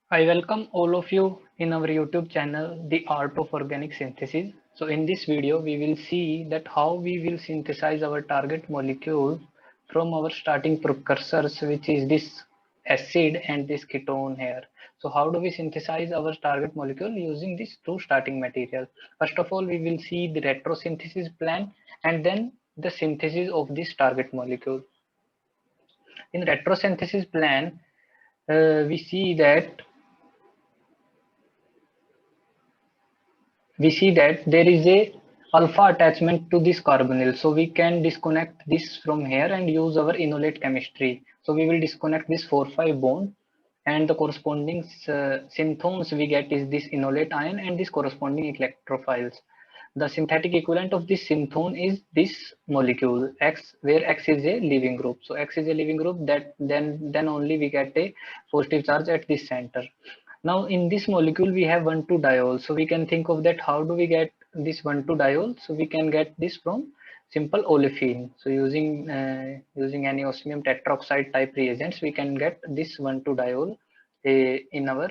I welcome all of you in our YouTube channel, The Art of Organic Synthesis. So in this video, we will see that how we will synthesize our target molecule from our starting precursors, which is this acid and this ketone here. So how do we synthesize our target molecule using these two starting material? First of all, we will see the retrosynthesis plan and then the synthesis of this target molecule. In retrosynthesis plan, we see that there is a alpha attachment to this carbonyl, so we can disconnect this from here and use our enolate chemistry. So we will disconnect this 4,5 bond, and the corresponding synthones we get is this enolate ion and this corresponding electrophiles. The synthetic equivalent of this synthone is this molecule X, where X is a leaving group. So X is a leaving group, that then only we get a positive charge at this center. Now in this molecule we have 1,2-diol, so we can think of that how do we get this 1,2-diol. So we can get this from simple olefin. So using any osmium tetroxide type reagents, we can get this 1,2-diol in our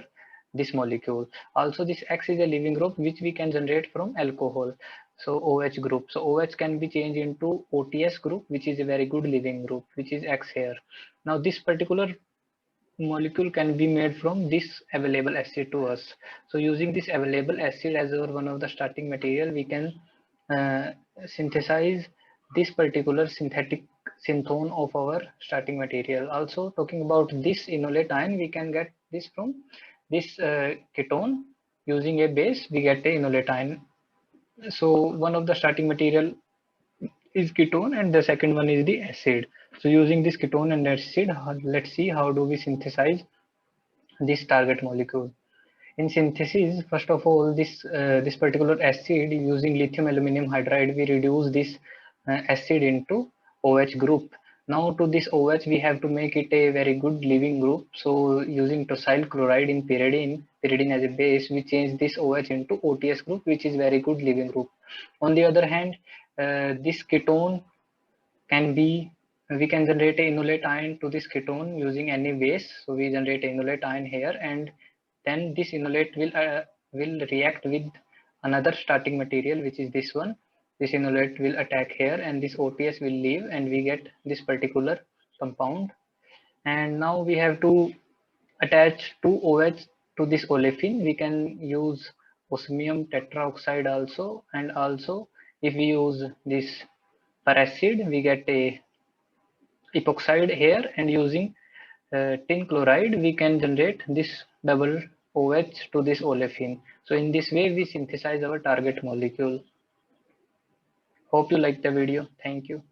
this molecule. Also this X is a leaving group which we can generate from alcohol, so OH group. So OH can be changed into OTS group, which is a very good leaving group, which is X here. Now this particular molecule can be made from this available acid to us. So using this available acid as our one of the starting material, we can uh, synthesize this particular synthetic synthone of our starting material. Also talking about this enolate ion, we can get this from this ketone. Using a base, we get a enolate ion. So one of the starting material is ketone and the second one is the acid. So using this ketone and acid, let's see how do we synthesize this target molecule. In synthesis, first of all, this particular acid, using lithium aluminum hydride, we reduce this acid into OH group. Now to this OH we have to make it a very good leaving group. So using tosyl chloride in pyridine as a base, we change this OH into OTS group, which is very good leaving group. On the other hand, this ketone can be we can generate a enolate ion to this ketone using any base. So we generate a enolate ion here, and then this enolate will react with another starting material, which is this one. This enolate will attack here and this OTS will leave, and we get this particular compound. And now we have to attach two OH to this olefin. We can use osmium tetraoxide also, and also if we use this per acid, we get a epoxide here, and using tin chloride we can generate this double OH to this olefin. So in this way we synthesize our target molecule. Hope you like the video. Thank you.